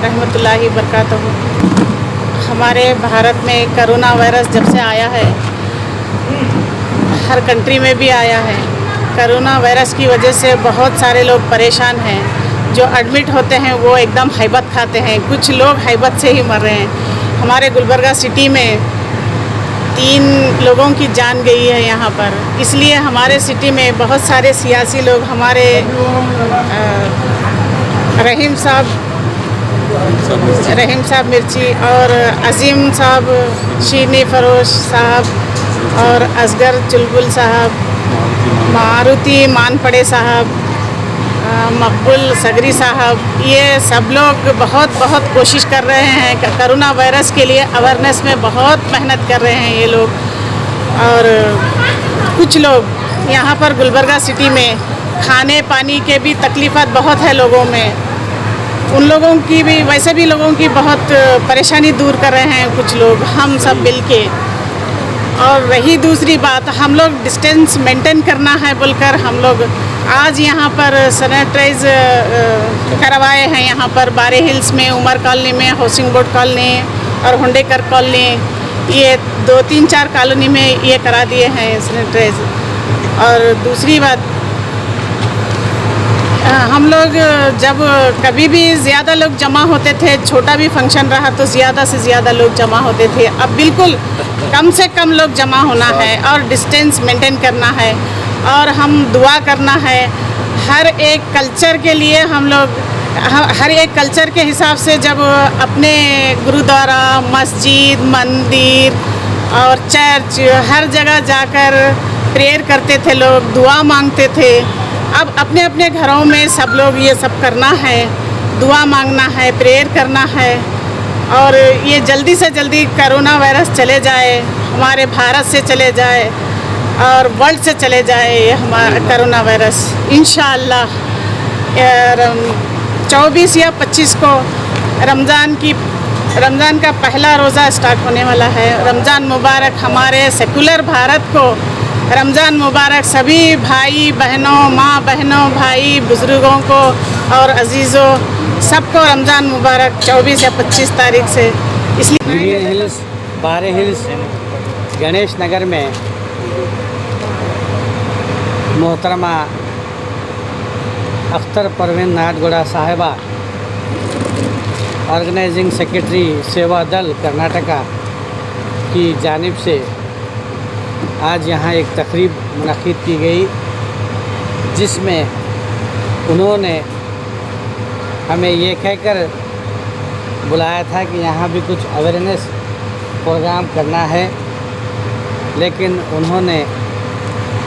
रहमतुल्लाहि बरकातहू। हमारे भारत में करोना वायरस जब से आया है, हर कंट्री में भी आया है। करोना वायरस की वजह से बहुत सारे लोग परेशान हैं। जो एडमिट होते हैं वो एकदम हैबत खाते हैं, कुछ लोग हैबत से ही मर रहे हैं। हमारे गुलबर्गा सिटी में 3 लोगों की जान गई है यहाँ पर। इसलिए हमारे सिटी में बहुत सारे सियासी लोग, हमारे रहीम साहब मिर्ची और अजीम साहब, शीनी फरोश साहब और असगर चुलबुल साहब, मारुति मानपड़े साहब, मकबूल सगरी साहब, ये सब लोग बहुत कोशिश कर रहे हैं। करोना वायरस के लिए अवेयरनेस में बहुत मेहनत कर रहे हैं ये लोग। और कुछ लोग यहाँ पर गुलबर्गा सिटी में खाने पानी के भी तकलीफ़ात बहुत है लोगों में। उन लोगों की भी, वैसे भी लोगों की बहुत परेशानी दूर कर रहे हैं कुछ लोग, हम सब मिल के। और रही दूसरी बात, हम लोग डिस्टेंस मेंटेन करना है बोलकर हम लोग आज यहाँ पर सैनिटाइज करवाए हैं। यहाँ पर बारे हिल्स में, उमर कॉलोनी में, हाउसिंग बोर्ड कॉलोनी और हुंडेकर कॉलोनी, ये 2-3-4 कॉलोनी में ये करा दिए हैं सैनिटाइज। और दूसरी बात, हम लोग जब कभी भी ज़्यादा लोग जमा होते थे, छोटा भी फंक्शन रहा तो ज़्यादा से ज़्यादा लोग जमा होते थे। अब बिल्कुल कम से कम लोग जमा होना है और डिस्टेंस मेंटेन करना है और हम दुआ करना है। हर एक कल्चर के लिए हम लोग, हर एक कल्चर के हिसाब से जब अपने गुरुद्वारा, मस्जिद, मंदिर और चर्च, हर जगह जाकर प्रेयर करते थे लोग, दुआ मांगते थे। अब अपने अपने घरों में सब लोग ये सब करना है, दुआ मांगना है, प्रेयर करना है और ये जल्दी से जल्दी करोना वायरस चले जाए, हमारे भारत से चले जाए और वर्ल्ड से चले जाए ये हमारा करोना वायरस इंशाअल्लाह। 24 या 25 को रमज़ान का पहला रोज़ा स्टार्ट होने वाला है। रमज़ान मुबारक, हमारे सेकुलर भारत को रमज़ान मुबारक। सभी भाई बहनों, माँ बहनों, भाई बुज़ुर्गों को और अजीज़ों सबको रमज़ान मुबारक 24 या 25 तारीख से। इसलिए ग्रीन हिल्स, बारे हिल्स, गणेश नगर में मोहतरमा अख्तर परवीन नाटगोड़ा साहिबा, ऑर्गेनाइजिंग सेक्रेटरी सेवा दल कर्नाटका की जानिब से आज यहाँ एक तकरीब मुनक़िद की गई, जिसमें उन्होंने हमें ये कहकर बुलाया था कि यहाँ भी कुछ अवेयरनेस प्रोग्राम करना है, लेकिन उन्होंने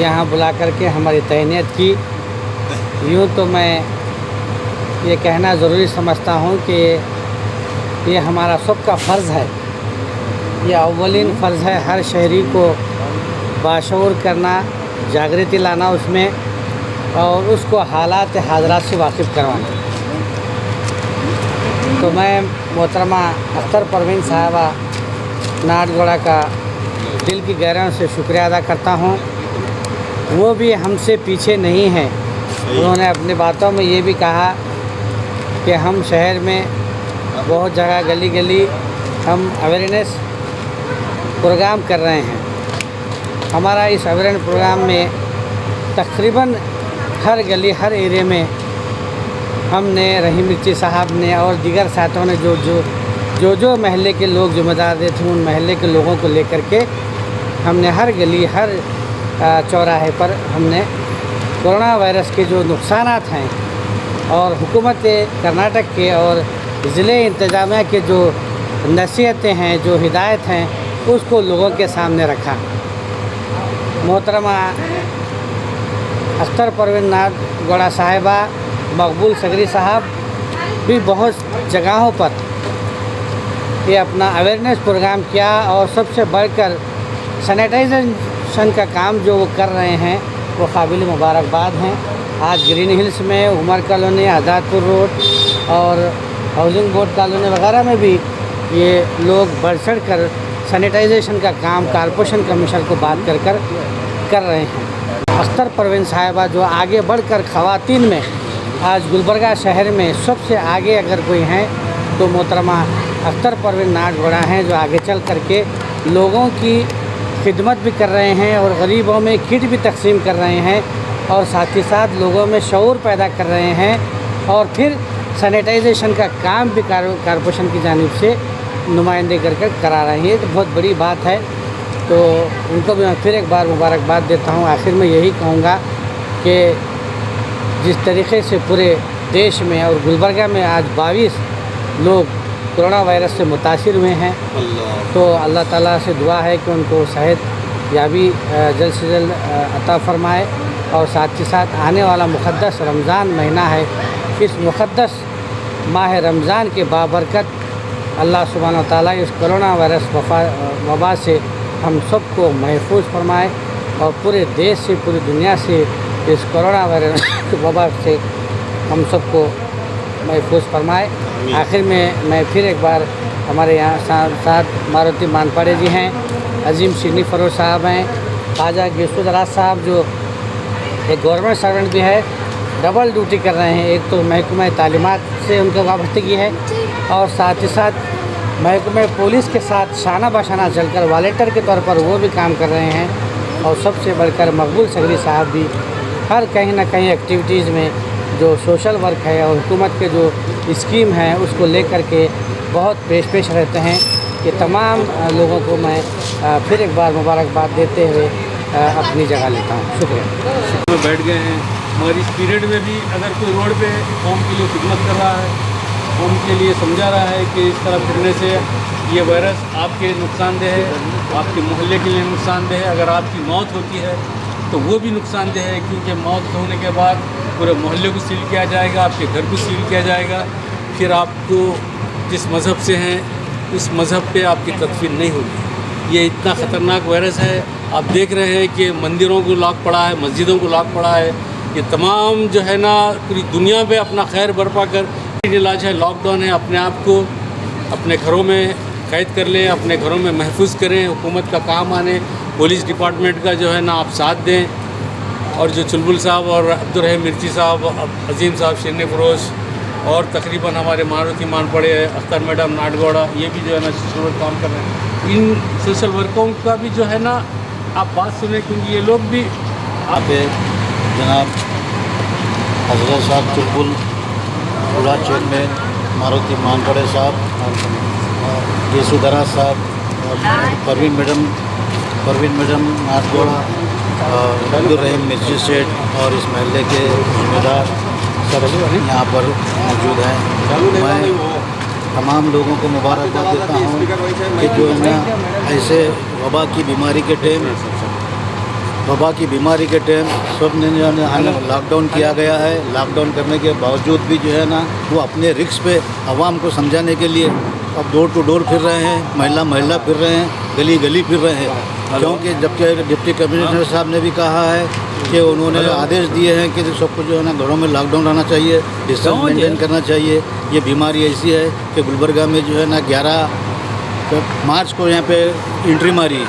यहाँ बुला करके हमारी तैनात की। यूँ तो मैं ये कहना ज़रूरी समझता हूँ कि ये हमारा सबका फ़र्ज़ है, ये अव्वलीन फ़र्ज़ है हर शहरी को बाशऊर करना, जागृति लाना उसमें और उसको हालात हाज़रात से वाकिफ़ करवाना। तो मैं मोहतरमा अख्तर परवीन साहिबा नाटगोड़ा का दिल की गहराइयों से शुक्रिया अदा करता हूँ। वो भी हमसे पीछे नहीं हैं। उन्होंने अपनी बातों में ये भी कहा कि हम शहर में बहुत जगह गली गली हम अवेयरनेस प्रोग्राम कर रहे हैं। हमारा इस अवेयरनेस प्रोग्राम में तकरीबन हर गली, हर एरिया में हमने, रहीम मिर्ची साहब ने और दीगर साथियों ने जो महल्ले के लोग ज़िम्मेदार थे, उन महल्ले के लोगों को लेकर के हमने हर गली, हर चौराहे पर हमने कोरोना वायरस के जो नुकसानात हैं और हुकूमत कर्नाटक के और ज़िले इंतज़ामिया के जो नसीहतें हैं, जो हिदायत हैं, उसको लोगों के सामने रखा। मोहतरमा अख्तर परवीन नाटगोड़ा साहिबा, मकबूल सगरी साहब भी बहुत जगहों पर ये अपना अवेयरनेस प्रोग्राम किया और सबसे बढ़कर सैनिटाइजेशन का काम जो वो कर रहे हैं वो काबिल मुबारकबाद हैं। आज ग्रीन हिल्स में, उमर कॉलोनी, आज़ादपुर रोड और हाउसिंग बोर्ड कॉलोनी वगैरह में भी ये लोग बढ़ चढ़ कर सैनिटाइजेशन का काम कॉर्पोरेशन कमिश्नर को बात कर रहे हैं। अख्तर परवीन साहिबा जो आगे बढ़कर ख़वातीन में आज गुलबर्गा शहर में सबसे आगे अगर कोई हैं तो मोहतरमा अख्तर परवीन नाटगोड़ा हैं जो आगे चल करके लोगों की खिदमत भी कर रहे हैं और गरीबों में किट भी तकसीम कर रहे हैं और साथ ही साथ लोगों में शऊर पैदा कर रहे हैं और फिर सैनिटाइजेशन का काम भी कॉरपोरेशन की जानिब से नुमाइंदे कर करा रहे हैं। ये तो बहुत बड़ी बात है, तो उनको भी मैं फिर एक बार मुबारकबाद देता हूँ। आखिर में यही कहूँगा कि जिस तरीके से पूरे देश में और गुलबर्गा में आज 22 लोग कोरोना वायरस से मुतासिर हुए हैं, तो अल्लाह ताला से दुआ है कि उनको सेहत याबी जल्द से जल्द अता फ़रमाए और साथ ही साथ आने वाला मुक़द्दस रमज़ान महीना है, इस मुक़द्दस माह रमज़ान के बाबरकत अल्लाह सुब्हानहू व तआला इस कोरोना वायरस वबा से हम सबको महफूज फरमाए और पूरे देश से पूरी दुनिया से इस कोरोना वायरस वबा से हम सबको महफूज फरमाए। आखिर में मैं फिर एक बार हमारे यहाँ साथ मारुति मानपाड़े जी हैं, अजीम सिग्नी फरोज साहब हैं, ख्वाजा गेसुदराज साहब जो एक गवर्नमेंट सर्वेंट भी है, डबल ड्यूटी कर रहे हैं। एक तो महकमा तालीमात से उनका वाबस्तगी है और साथ ही साथ महकमा पुलिस के साथ शाना बशाना चलकर वॉलेंटियर के तौर पर वो भी काम कर रहे हैं। और सबसे बढ़कर मकबूल सगरी साहब भी हर कहीं ना कहीं एक्टिविटीज़ में जो सोशल वर्क है और हुकूमत के जो स्कीम है उसको लेकर के बहुत पेश रहते हैं। ये तमाम लोगों को मैं फिर एक बार मुबारकबाद देते हुए अपनी जगह लेता हूँ। शुक्रिया। बैठ गए हैं मगर इस पीरियड में भी अगर कोई रोड पे कौम के लिए खिदमत कर रहा है, कौम के लिए समझा रहा है कि इस तरह फिरने से ये वायरस आपके नुकसानदेह है, आपके मोहल्ले के लिए नुकसानदेह है। अगर आपकी मौत होती है तो वो भी नुकसानदेह है, क्योंकि मौत होने के बाद पूरे मोहल्ले को सील किया जाएगा, आपके घर को सील किया जाएगा, फिर आपको जिस मज़हब से हैं उस मज़हब पे आपकी तदफीन नहीं होगी। ये इतना ख़तरनाक वायरस है। आप देख रहे हैं कि मंदिरों को लॉक पड़ा है, मस्जिदों को लॉक पड़ा है। ये तमाम जो है ना पूरी दुनिया पे अपना खैर बरपा कर इलाज है, लॉकडाउन है। अपने आप को अपने घरों में कैद कर लें, अपने घरों में महफूज करें, हुकूमत का काम आने, पुलिस डिपार्टमेंट का जो है ना आप साथ दें। और जो चुलबुल साहब और अब्दुल मिर्ची साहब, अजीम साहब शिरने फरोश और तकरीबन हमारे मारुति मानपड़े, अख्तर मैडम नाटगोड़ा, ये भी जो है ना सोशल काम कर रहे हैं। इन सोशल वर्कों का भी जो है ना आप बात सुने, क्योंकि ये लोग भी आप जनाब हजरत साहब चुलबुल पूरा चेयरमैन मारुति मानपड़े साहब, गेसुदराज साहब और परवीन मैडम नाटगोड़ा, अब्दुल मिर्ची सेठ और इस महल्ले के जिम्मेदार सब यहाँ पर मौजूद हैं। मैं तमाम लोगों को मुबारकबाद देता हूँ कि जो है ना ऐसे वबा की बीमारी के टाइम सब ने जो है ना लॉकडाउन किया गया है। लॉकडाउन करने के बावजूद भी जो है ना वो अपने रिस्क पे आवाम को समझाने के लिए अब डोर टू डोर फिर रहे हैं, महल्ला फिर रहे हैं, गली गली फिर रहे हैं। क्योंकि जबकि डिप्टी कमिश्नर साहब ने भी कहा है कि उन्होंने आदेश दिए हैं कि सबको जो है ना घरों में लॉकडाउन रहना चाहिए, डिस्टेंस मेंटेन करना चाहिए। ये बीमारी ऐसी है कि गुलबर्गा में जो है ना 11 मार्च को यहाँ पे एंट्री मारी,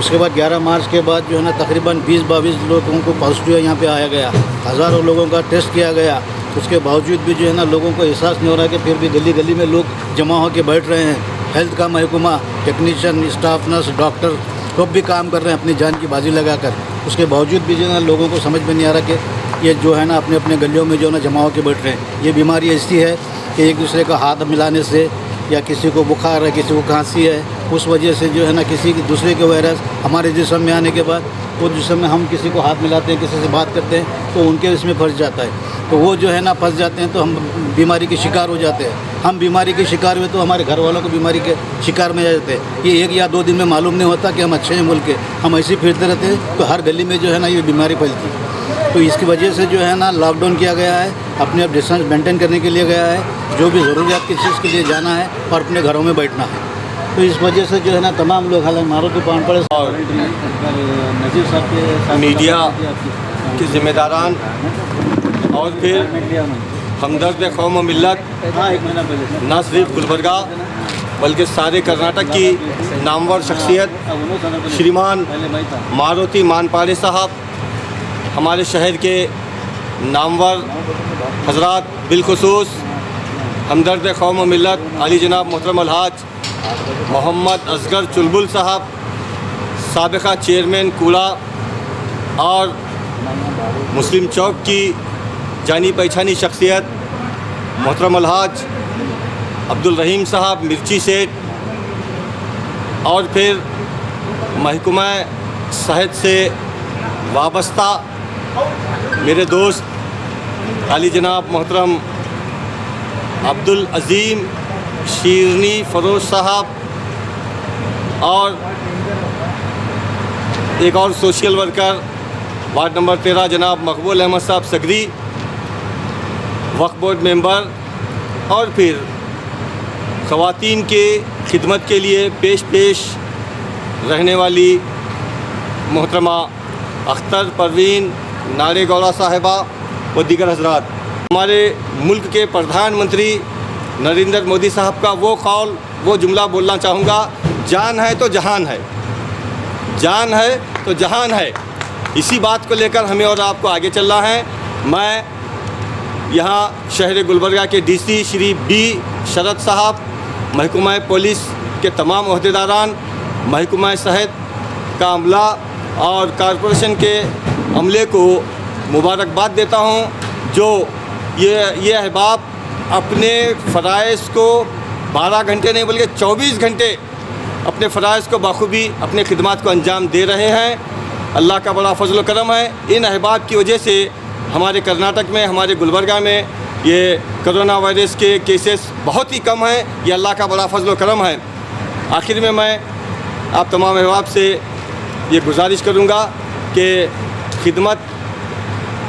उसके बाद 11 मार्च के बाद जो है ना तकरीबन 20-22 लोगों को पॉजिटिव यहाँ पे आया गया, हज़ारों लोगों का टेस्ट किया गया। उसके बावजूद भी जो है ना लोगों को एहसास नहीं हो रहा है कि फिर भी गली गली में लोग जमा होकर बैठ रहे हैं। हेल्थ का महकमा, टेक्नीशियन, स्टाफ, नर्स, डॉक्टर सब भी काम कर रहे हैं अपनी जान की बाजी लगाकर। उसके बावजूद भी जो है ना लोगों को समझ में नहीं आ रहा कि ये जो है ना अपने अपने गलियों में जो है ना जमा होकर बैठ रहे हैं। ये बीमारी ऐसी है कि एक दूसरे का हाथ मिलाने से या किसी को बुखार है, किसी को खांसी है, उस वजह से जो है ना किसी दूसरे के वायरस हमारे जिस्म में आने के बाद वो जिस्म में हम किसी को हाथ मिलाते हैं, किसी से बात करते हैं तो उनके इसमें फंस जाता है, तो वो जो है ना फंस जाते हैं तो हम बीमारी के शिकार हो जाते हैं। हम बीमारी के शिकार हुए तो हमारे घर वालों को बीमारी के शिकार में जाते हैं। ये 1 या 2 दिन में मालूम नहीं होता कि हम अच्छे हैं मुल्क के, हम ऐसे ही फिरते रहते हैं तो हर गली में जो है ना ये बीमारी फैलती है। तो इसकी वजह से जो है ना लॉकडाउन किया गया है, अपने आप डिस्टेंस मेंटेन करने के लिए गया है, जो भी ज़रूरियात की चीज़ के लिए जाना है और अपने घरों में बैठना है। तो इस वजह से जो है ना तमाम लोग हालांकि मारुति मानपड़े और नजीर साहब के मीडिया के ज़िम्मेदारान और फिर हमदर्द कौम व मिल्लत न सिर्फ गुलबर्गा बल्कि सारे कर्नाटक की नामवर शख्सियत श्रीमान मारुति मानपाड़े साहब, हमारे शहर के नामवर हजरात, बिलखुसूस हमदर्द कौम व मिल्लत अली जनाब मोहतरम अलहाज मोहम्मद असगर चुलबुल साहब, साबिका चेयरमैन कूड़ा और मुस्लिम चौक की जानी पहचानी शख्सियत मोहतरम अलहाज अब्दुल रहीम साहब मिर्ची सेठ, और फिर महकमा सेहत से वाबस्ता मेरे दोस्त अली जनाब मोहतरम अब्दुल अज़ीम शीरनी फ़रोज़ साहब, और एक और सोशल वर्कर वार्ड नंबर 13 जनाब मकबूल अहमद साहब सगरी, वक्फ बोर्ड मेंबर, और फिर ख़वातीन के खिदमत के लिए पेश रहने वाली मोहतरमा अख्तर परवीन नारेगौड़ा साहिबा व दीगर हजरात। हमारे मुल्क के प्रधानमंत्री नरेंद्र मोदी साहब का वो कौल, वो जुमला बोलना चाहूँगा, जान है तो जहान है, जान है तो जहान है। इसी बात को लेकर हमें और आपको आगे चलना है। मैं यहाँ शहर गुलबर्गा के डीसी श्री बी शरद साहब, महकमा पुलिस के तमाम ओहदेदारान, महकमा सेहत का अमला और कॉरपोरेशन के अमले को मुबारकबाद देता हूँ, जो ये अहबाब अपने फ़राइज़ को 12 घंटे नहीं बल्कि 24 घंटे अपने फ़राइज़ को बखूबी अपने खिदमात को अंजाम दे रहे हैं। अल्लाह का बड़ा फजल करम है। इन अहबाब की वजह से हमारे कर्नाटक में, हमारे गुलबर्गा में ये कोरोना वायरस के केसेस बहुत ही कम हैं। ये अल्लाह का बड़ा फजल करम है। आखिर में मैं आप तमाम अहबाब से ये गुजारिश करूँगा कि खिदमत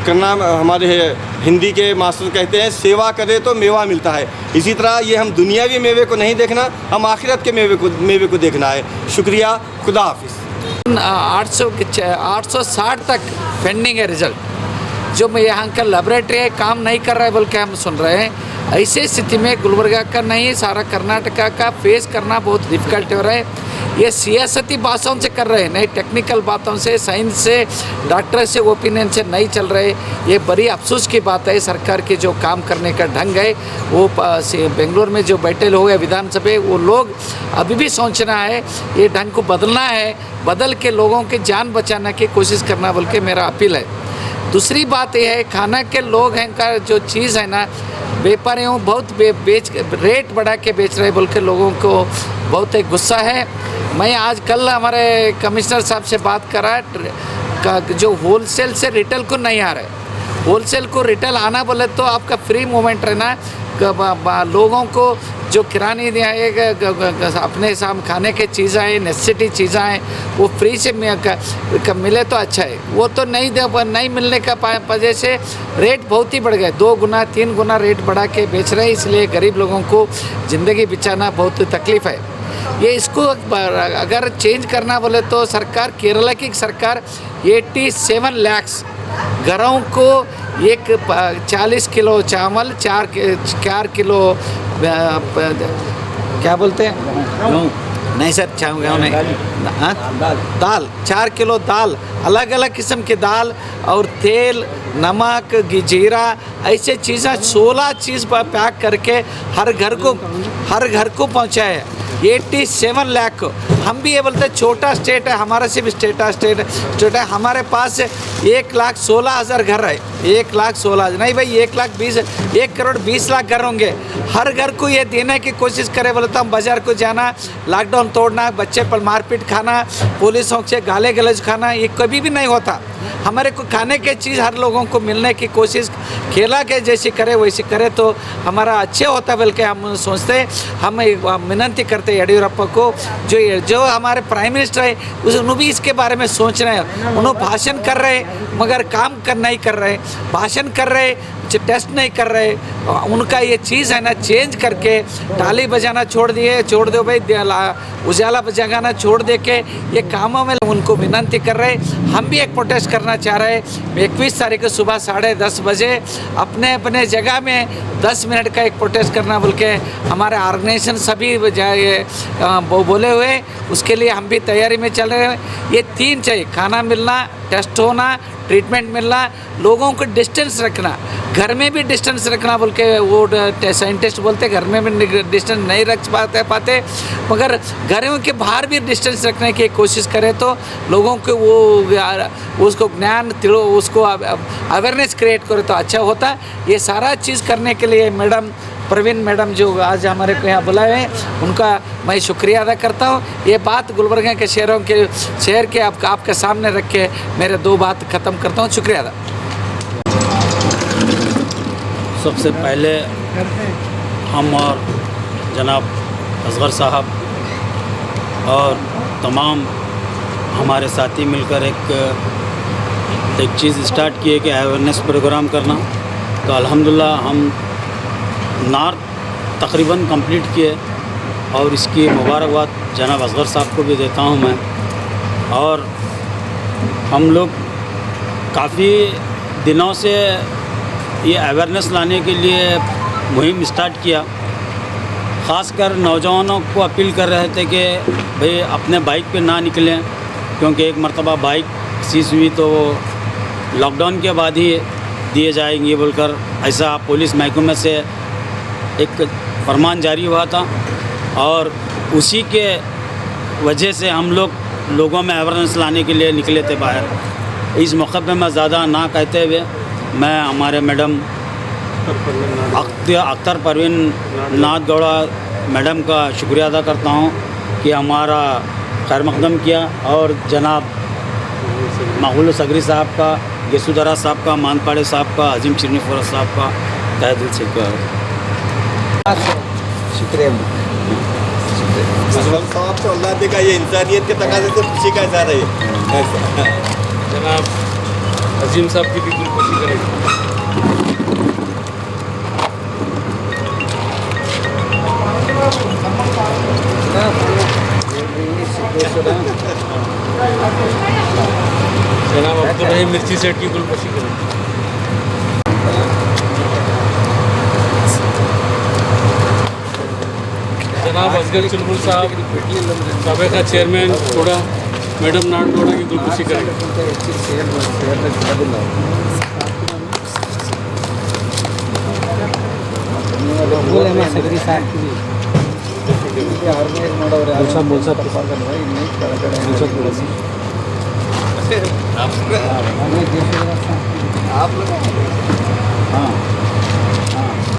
करना, हमारे हिंदी के मास्टर कहते हैं सेवा करे तो मेवा मिलता है। इसी तरह ये हम दुनियावी मेवे को नहीं देखना, हम आखिरत के मेवे को देखना है। शुक्रिया, खुदा हाफिज़। 860 तक पेंडिंग है रिज़ल्ट, जो मैं यहाँ का लेबोरेटरी काम नहीं कर रहा है बोल के हम सुन रहे हैं। ऐसे स्थिति में गुलबर्गा का नहीं, सारा कर्नाटका का फेस करना बहुत डिफ़िकल्ट हो रहा है। ये सियासती बातों से कर रहे हैं, नहीं टेक्निकल बातों से, साइंस से, डॉक्टर से, ओपिनियन से नहीं चल रहे। ये बड़ी अफसोस की बात है। सरकार के जो काम करने का ढंग है, वो बेंगलोर में जो बैठे लोग हैं विधानसभा, वो लोग अभी भी सोचना है, ये ढंग को बदलना है, बदल के लोगों की जान बचाने की कोशिश करना बोल के मेरा अपील है। दूसरी बात यह है, खाना के लोग हैं का जो चीज़ है ना, व्यापारियों बहुत बेच रेट बढ़ा के बेच रहे बोल के लोगों को बहुत एक गुस्सा है। मैं आज कल हमारे कमिश्नर साहब से बात करा, जो होलसेल से रिटेल को नहीं आ रहे, होलसेल को रिटेल आना बोले तो आपका फ्री मूवमेंट रहना, लोगों को जो किरानी अपने साम खाने के चीज़ें हैं, नेसेसिटी चीज़ें हैं, वो फ्री से मिले तो अच्छा है। वो तो नहीं मिलने का वजह से रेट बहुत ही बढ़ गए, 2 गुना 3 गुना रेट बढ़ा के बेच रहे हैं। इसलिए गरीब लोगों को ज़िंदगी बिचाना बहुत तकलीफ़ है। ये इसको अगर चेंज करना बोले तो सरकार, केरला की सरकार 87 लाख घरों को 40 किलो चावल, 4 किलो क्या बोलते हैं, नहीं सर, चावल नहीं, दाल 4 किलो दाल, अलग अलग किस्म की दाल और तेल, नमक, जीरा, ऐसे चीज़ें 16 चीज़ पैक करके हर घर को पहुँचाया है। 87 लाख। हम भी ये बोलते हैं छोटा स्टेट है, हमारा से भी स्टेट है। हमारे पास 1,16,000 घर है, 1,16,000 नहीं भाई, 1 करोड़ 20 लाख घर होंगे। हर घर को ये देने की कोशिश करें बोले तो हम बाज़ार को जाना, लॉकडाउन तोड़ना, बच्चे पर मारपीट खाना, पुलिसों से गाले गलौज खाना, ये कभी भी नहीं होता। हमारे को खाने की चीज़ हर लोगों को मिलने की कोशिश केरला के जैसी करे वैसे करे तो हमारा अच्छे होता बल्कि हम सोचते हैं। हम विनती करते हैं येडियुरप्पा को, जो हमारे प्राइम मिनिस्टर है, उन्होंने भी इसके बारे में सोच रहे हैं। उन्होंने भाषण कर रहे मगर काम नहीं कर रहे, भाषण कर रहे, टेस्ट नहीं कर रहे। उनका ये चीज़ है ना, चेंज करके ताली बजाना छोड़ दो भाई, उजाला बजाना छोड़ दे के ये कामों में उनको विनती कर रहे। हम भी एक प्रोटेस्ट करना चाह रहे हैं। 21 तारीख को सुबह 10:30 बजे अपने जगह में 10 मिनट का एक प्रोटेस्ट करना बोल के हमारे ऑर्गेनाइजेशन सभी बोले हुए, उसके लिए हम भी तैयारी में चल रहे हैं। ये 3 चाहिए, खाना मिलना, टेस्ट होना, ट्रीटमेंट मिलना, लोगों को डिस्टेंस रखना, घर में भी डिस्टेंस रखना बोल के वो साइंटिस्ट बोलते घर में भी डिस्टेंस नहीं रख पाते, मगर घरों के बाहर भी डिस्टेंस रखने की कोशिश करें तो लोगों को वो उसको ज्ञान तिलो उसको अवेयरनेस क्रिएट करे तो अच्छा होता है। ये सारा चीज़ करने के लिए मैडम प्रवीण मैडम जो आज हमारे को यहाँ बुलाए हैं उनका मैं शुक्रिया अदा करता हूँ। ये बात गुलबर्गा के शहर के आपके सामने रख के मेरे 2 बात ख़त्म करता हूँ। शुक्रिया अदा। सबसे पहले हम और जनाब असगर साहब और तमाम हमारे साथी मिलकर एक चीज़ स्टार्ट किए कि अवेयरनेस प्रोग्राम करना। तो अल्हम्दुलिल्लाह हम नॉर्थ तकरीबन कंप्लीट किए और इसकी मुबारकबाद जनाब असगर साहब को भी देता हूं मैं। और हम लोग काफ़ी दिनों से ये अवेयरनेस लाने के लिए मुहिम स्टार्ट किया। ख़ासकर नौजवानों को अपील कर रहे थे कि भाई अपने बाइक पे ना निकलें, क्योंकि एक मरतबा बाइक सीज हुई तो लॉकडाउन के बाद ही दिए जाएंगे बोलकर ऐसा पुलिस महकमे से एक फरमान जारी हुआ था। और उसी के वजह से हम लोगों में अवेयरनेस लाने के लिए निकले थे बाहर। इस मौके पे मैं ज़्यादा ना कहते हुए मैं हमारे मैडम अख्तर परवीन नाथ गौड़ा मैडम का शुक्रिया अदा करता हूँ कि हमारा खैर मकदम किया, और जनाब मकबूल सगरी साहब का, गेसुदरा साहब का, मानपाड़े साहब का, अजीम चिरनीफोरा साहब का तहे दिल से शुक्रिया। साहब तो अल्लाह देगा ये इंसानियत के तकाजे से खुशी का इज़हार है। जनाब अजीम साहब की भी दिल खुशी करेगी। जनाब अब्दुल रहीम मिर्ची सेठ की गुलकशी करें। जनाब असगर चुलबुल साहब साबिका चेयरमैन थोड़ा मैडम नाथ गौड़ा की गुलकशी करें। आप